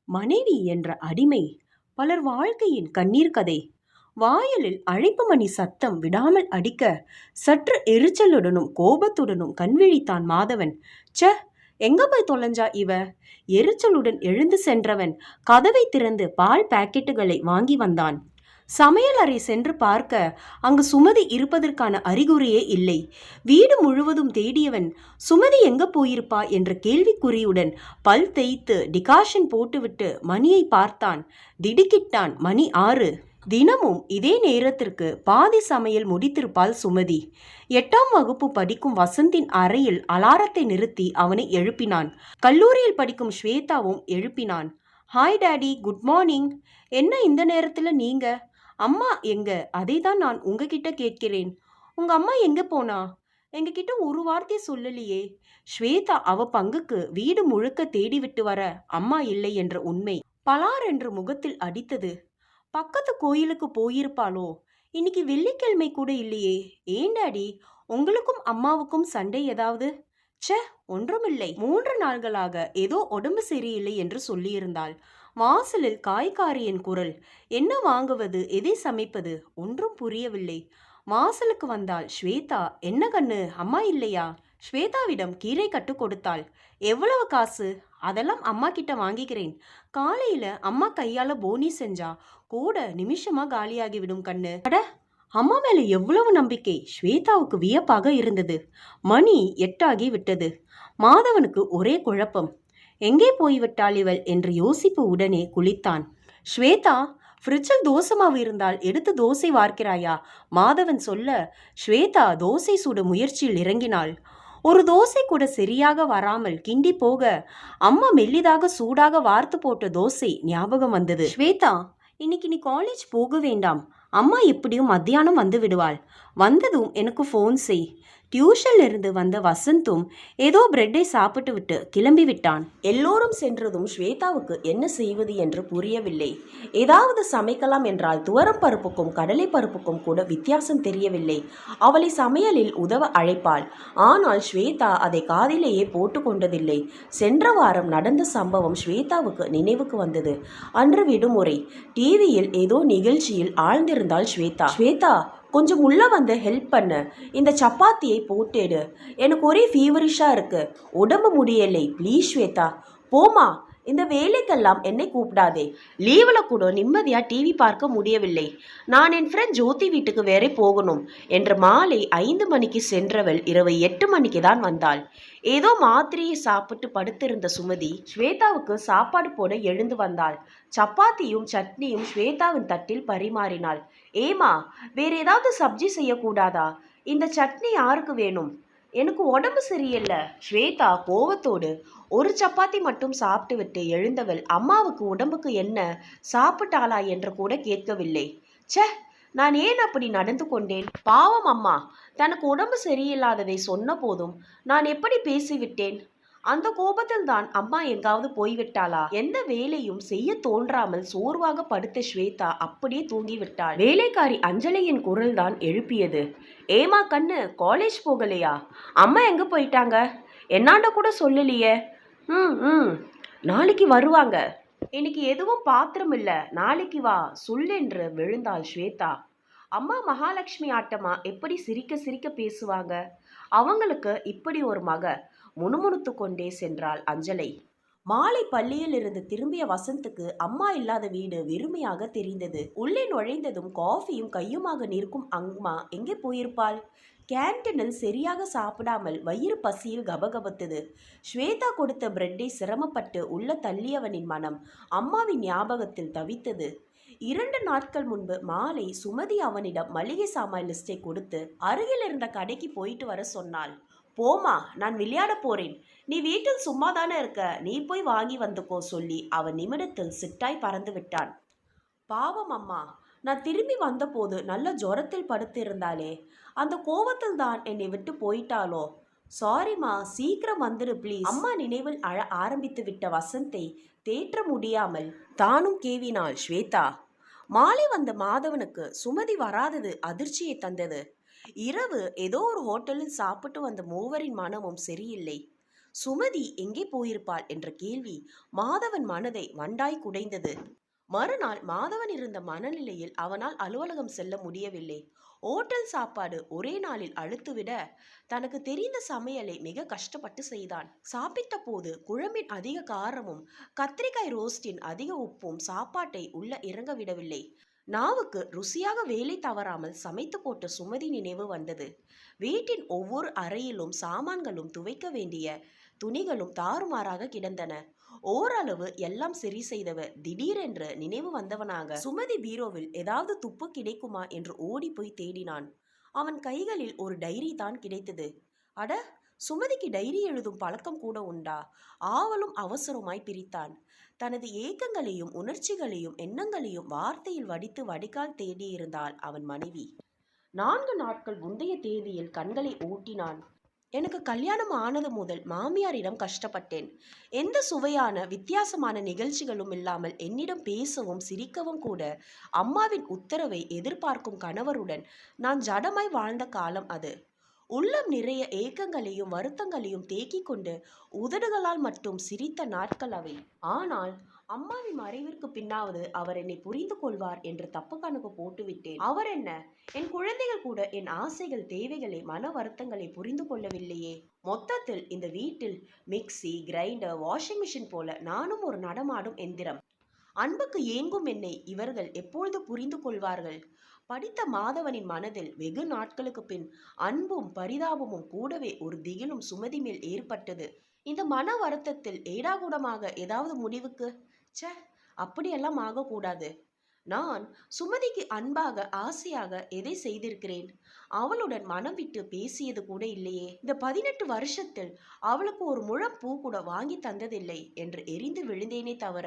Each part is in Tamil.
மனைவி என்ற அடிமை பலர் வாழ்க்கையின் கண்ணீர் கதை. வாயிலில் அழைப்பு மணி சத்தம் விடாமல் அடிக்க சற்று எரிச்சலுடனும் கோபத்துடனும் கண்விழித்தான் மாதவன். ச்ச, எங்க போய் தொலைஞ்சா இவ? எரிச்சலுடன் எழுந்து சென்றவன் கதவை திறந்து பால் பாக்கெட்டுகளை வாங்கி வந்தான். சமையல் அறை சென்று பார்க்க அங்கு சுமதி இருப்பதற்கான அறிகுறியே இல்லை. வீடு முழுவதும் தேடியவன் சுமதி எங்க போயிருப்பா என்ற கேள்விக்குறியுடன் பல் தேய்த்து டிகாஷன் போட்டுவிட்டு மணியை பார்த்தான். திடுக்கிட்டான். மணி 6. தினமும் இதே நேரத்திற்கு பாதி சமையல் முடித்திருப்பாள் சுமதி. 8ஆம் வகுப்பு படிக்கும் வசந்தின் அறையில் அலாரத்தை நிறுத்தி அவனை எழுப்பினான். கல்லூரியில் படிக்கும் ஸ்வேதாவும் எழுப்பினான். Hi daddy, good morning. என்ன இந்த நேரத்துல நீங்க? அம்மா எங்க? அதை தான் நான் உங்ககிட்ட கேட்கிறேன். உங்க அம்மா எங்க போனா? எங்ககிட்ட ஒரு வார்த்தை சொல்லலையே. ஸ்வேதா அவ பங்குக்கு வீடு முழுக்க தேடிவிட்டு வர அம்மா இல்லை என்ற உண்மை பலார் என்று முகத்தில் அடித்தது. பக்கத்து கோயிலுக்கு போயிருப்பாளோ? இன்னைக்கு வெள்ளிக்கிழமை கூட இல்லையே. ஏன் டாடி, உங்களுக்கும் அம்மாவுக்கும் சண்டை ஏதாவது? ச்சே, ஒன்றுமில்லை. 3 நாள்களாக ஏதோ உடம்பு சரியில்லை என்று சொல்லியிருந்தாள். வாசலில் காய்காரியின் குரல். என்ன வாங்குவது, எதை சமைப்பது, ஒன்றும் புரியவில்லை. வாசலுக்கு வந்தாள் ஸ்வேதா. என்ன கண்ணு, அம்மா இல்லையா? ஸ்வேதாவிடம் கீரை கட்டு கொடுத்தாள். எவ்வளவு காசு? அதெல்லாம் அம்மா கிட்ட வாங்கிக்கிறேன். காலையில அம்மா கையால போனி செஞ்சா கூட நிமிஷமா காலியாகிவிடும் கண்ணு. அட, அம்மா மேல எவ்வளவு நம்பிக்கை! ஸ்வேதாவுக்கு வியப்பாக இருந்தது. மணி 8 விட்டது. மாதவனுக்கு ஒரே குழப்பம். எங்கே போய்விட்டாள் இவள் என்று யோசிப்பு உடனே குளித்தான். ஸ்வேதா, ஃப்ரிட்ஜில் தோசை மாவு இருந்தால் எடுத்து தோசை வார்க்கிறாயா? மாதவன் சொல்ல ஸ்வேதா தோசை சுட முயற்சியில் இறங்கினாள். ஒரு தோசை கூட சரியாக வராமல் கிண்டி போக அம்மா மெல்லிதாக சூடாக வார்த்து போட்ட தோசை ஞாபகம் வந்தது. ஸ்வேதா, இன்னைக்கு நீ காலேஜ் போக வேண்டாம். அம்மா எப்படியும் மத்தியானம் வந்து விடுவாள். வந்ததும் எனக்கு ஃபோன் செய். டியூஷன்ல இருந்து வந்த வசந்தும் ஏதோ பிரெட்டை சாப்பிட்டு விட்டு கிளம்பி விட்டான். எல்லோரும் சென்றதும் ஸ்வேதாவுக்கு என்ன செய்வது என்று புரியவில்லை. ஏதாவது சமைக்கலாம் என்றால் துவரம் பருப்புக்கும் கடலை பருப்புக்கும் கூட வித்தியாசம் தெரியவில்லை. அவளை சமையலில் உதவ அழைப்பாள். ஆனால் ஸ்வேதா அதை காதிலேயே போட்டு கொண்டதில்லை. சென்ற வாரம் நடந்த சம்பவம் ஸ்வேதாவுக்கு நினைவுக்கு வந்தது. அன்று விடுமுறை. டிவியில் ஏதோ நிகழ்ச்சியில் ஆழ்ந்திருந்தாள் ஸ்வேதா. ஸ்வேதா, கொஞ்சம் உள்ள வந்து ஹெல்ப் பண்ணு. இந்த சப்பாத்தியை போட்டேடு. எனக்கு ஒரே ஃபீவரிஷா இருக்கு. உடம்பு முடியலை. ப்ளீஸ் ஸ்வேதா, போமா. இந்த வேலைக்கெல்லாம் என்னை கூப்பிடாதே. லீவில் கூட நிம்மதியாக டிவி பார்க்க முடியவில்லை. நான் என் ஃப்ரெண்ட் ஜோதி வீட்டுக்கு வேற போகணும் என்று மாலை 5 மணிக்கு சென்றவள் இரவு 8 மணிக்கு தான் வந்தாள். ஏதோ மாத்திரையை சாப்பிட்டு படுத்திருந்த சுமதி ஸ்வேதாவுக்கு சாப்பாடு போட எழுந்து வந்தாள். சப்பாத்தியும் சட்னியும் ஸ்வேதாவின் தட்டில் பரிமாறினாள். ஏமா, வேற ஏதாவது சப்ஜி செய்யக்கூடாதா? இந்த சட்னி யாருக்கு வேணும்? எனக்கு உடம்பு சரியில்லை. ஸ்வேதா கோவத்தோடு ஒரு சப்பாத்தி மட்டும் சாப்பிட்டு விட்டு எழுந்தவள் அம்மாவுக்கு உடம்புக்கு என்ன, சாப்பிட்டாளா என்று கூட கேட்கவில்லை. ச்சே, நான் ஏன் அப்படி நடந்து கொண்டேன்? பாவம் அம்மா. தனக்கு உடம்பு சரியில்லாததை சொன்ன போதும் நான் எப்படி பேசிவிட்டேன்? அந்த கோபத்தில் தான் அம்மா எங்காவது போய்விட்டாளா? எந்த வேலையும் செய்ய தோன்றாமல் சோர்வாக படுத்த ஸ்வேதா அப்படியே தூங்கிவிட்டாள். வேலைக்காரி அஞ்சலியின் குரல் தான் எழுப்பியது. ஏமா கண்ணு, காலேஜ் போகலையா? அம்மா எங்க போயிட்டாங்க? என்னாண்ட கூட சொல்லலையே. நாளைக்கு வருவாங்க. இன்னைக்கு எதுவும் பாத்திரம் இல்ல, நாளைக்கு வா சொல்லென்று விழுந்தாள் ஸ்வேதா. அம்மா மகாலட்சுமி ஆட்டமா எப்படி சிரிக்க சிரிக்க பேசுவாங்க. அவங்களுக்கு இப்படி ஒரு மக. முணுமுணுத்து கொண்டே சென்றாள் அஞ்சலை. மாலை பள்ளியில் இருந்து திரும்பிய வசந்துக்கு அம்மா இல்லாத வீடு வெறுமையாக தெரிந்தது. உள்ளே நுழைந்ததும் காஃபியும் கையுமாக நிற்கும் அம்மா எங்கே போயிருப்பாள்? கேன்டீனில் சரியாக சாப்பிடாமல் வயிறு பசியில் கபகபத்தது. ஸ்வேதா கொடுத்த பிரெட்டை சிரமப்பட்டு உள்ள தள்ளியவனின் மனம் அம்மாவின் ஞாபகத்தில் தவித்தது. 2 நாட்கள் முன்பு மாலை சுமதி அவனிடம் மளிகை சாமான் லிஸ்டை கொடுத்து அருகில் இருந்த கடைக்கு போயிட்டு வர சொன்னாள். போமா, நான் விளையாட போறேன். நீ வீட்டில் சும்மா தானே இருக்க, நீ போய் வாங்கி வந்துக்கோ சொல்லி அவன் நிமிடத்தில் சிட்டாய் பறந்து விட்டான். பாவம் அம்மா, நான் திரும்பி வந்தபோது நல்ல ஜுரத்தில் படுத்திருந்தாளே, அந்த கோவத்தில் தான் என்னை விட்டு போயிட்டாளோ. சாரிம்மா, சீக்கிரம் வந்துடு ப்ளீஸ். அம்மா நினைவில் அழ ஆரம்பித்து விட்ட வசந்தை தேற்ற முடியாமல் தானும் கேவினாள் ஸ்வேதா. மாலை வந்த மாதவனுக்கு சுமதி வராதது அதிர்ச்சியை தந்தது. இரவு ஏதோ ஒரு ஹோட்டலில் சாப்பிட்டு வந்த மூவரின் மனமும் சரியில்லை. சுமதி எங்கே போயிருப்பாள் என்ற கேள்வி மாதவன் மனதை வண்டாய் குடைந்தது. மறுநாள் மாதவன் இருந்த மனநிலையில் அவனால் அலுவலகம் செல்ல முடியவில்லை. ஓட்டல் சாப்பாடு ஒரே நாளில் அழுத்துவிட தனக்கு தெரிந்த சமையலை மிக கஷ்டப்பட்டு செய்தான். சாப்பிட்ட போது குழம்பின் அதிக காரமும் கத்திரிக்காய் ரோஸ்டின் அதிக உப்பும் சாப்பாட்டை உள்ள இறங்க விடவில்லை. நாவுக்கு ருசியாக வேலை தவறாமல் சமைத்து போட்ட சுமதி நினைவு வந்தது. வீட்டின் ஒவ்வொரு அறையிலும் சாமான்களும் துவைக்க வேண்டிய துணிகளும் தாறுமாறாக கிடந்தன. ஓரளவு எல்லாம் சரி செய்தவர் திடீரென்று நினைவு வந்தவனாக சுமதி பீரோவில் ஏதாவது துப்பு கிடைக்குமா என்று ஓடி போய் தேடினான். அவன் கைகளில் ஒரு டைரி தான் கிடைத்தது. அட, சுமதிக்கு டைரி எழுதும் பழக்கம் கூட உண்டா? ஆவலும் அவசரமாய் பிரித்தான். தனது ஏக்கங்களையும் உணர்ச்சிகளையும் எண்ணங்களையும் வார்த்தையில் வடித்து வடிகால் தேடியிருந்தாள் அவன் மனைவி. 4 நாட்கள் முந்தைய தேதியில் கண்களை ஊட்டினான். எனக்கு கல்யாணம் ஆனது முதல் மாமியாரிடம் கஷ்டப்பட்டேன். எந்த சுவையான வித்தியாசமான நிகழ்ச்சிகளும் இல்லாமல் என்னிடம் பேசவும் சிரிக்கவும் கூட அம்மாவின் உத்தரவை எதிர்பார்க்கும் கணவருடன் நான் ஜடமாய் வாழ்ந்த காலம் அது. உள்ளம் நிறைய ஏக்கங்களையும் வருத்தங்களையும் தேக்கிக் கொண்டு உதடுகளால் மட்டும் சிரித்த நாட்கள் அவை. ஆனால் அம்மாவின் மறைவிற்கு பின்னாவது அவர் என்னை புரிந்து கொள்வார் என்று தப்பு கணக்கு போட்டுவிட்டேன். அவர் என்ன, என் குழந்தைகள் கூட என் ஆசைகள், தேவைகளை, மன வருத்தங்களை புரிந்து கொள்ளவில்லையே. மொத்தத்தில் இந்த வீட்டில் மிக்சி, கிரைண்டர், வாஷிங் மிஷின் போல நானும் ஒரு நடமாடும் எந்திரம். அன்புக்கு ஏங்கும் என்னை இவர்கள் எப்பொழுது புரிந்து கொள்வார்கள்? படித்த மாதவனின் மனதில் வெகு நாட்களுக்கு பின் அன்பும் பரிதாபமும் கூடவே ஒரு திகிலும் சுமதி மேல் ஏற்பட்டது. இந்த மன வருத்தத்தில் ஏடாகூடமாக ஏதாவது முடிவுக்கு அப்படியெல்லாம் ஆகக்கூடாது. நான் சுமதிக்கு அன்பாக ஆசையாக எதை செய்திருக்கிறேன்? அவளுடன் மனம் விட்டு பேசியது கூட இல்லையே. இந்த 18 வருஷத்தில் அவளுக்கு ஒரு முழம் பூ கூட வாங்கி தந்ததில்லை என்று எரிந்து விழுந்தேனே தவிர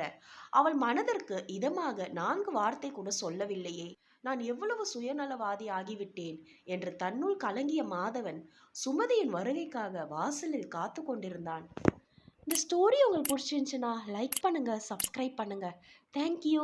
அவள் மனதிற்கு இதமாக 4 வார்த்தை கூட சொல்லவில்லையே. நான் எவ்வளவு சுயநலவாதி ஆகிவிட்டேன் என்று தன்னுள் கலங்கிய மாதவன் சுமதியின் வருகைக்காக வாசலில் காத்து கொண்டிருந்தான். இந்த ஸ்டோரி உங்களுக்கு பிடிச்சிருந்துச்சுன்னா லைக் பண்ணுங்க, சப்ஸ்கிரைப் பண்ணுங்க. தேங்க்யூ.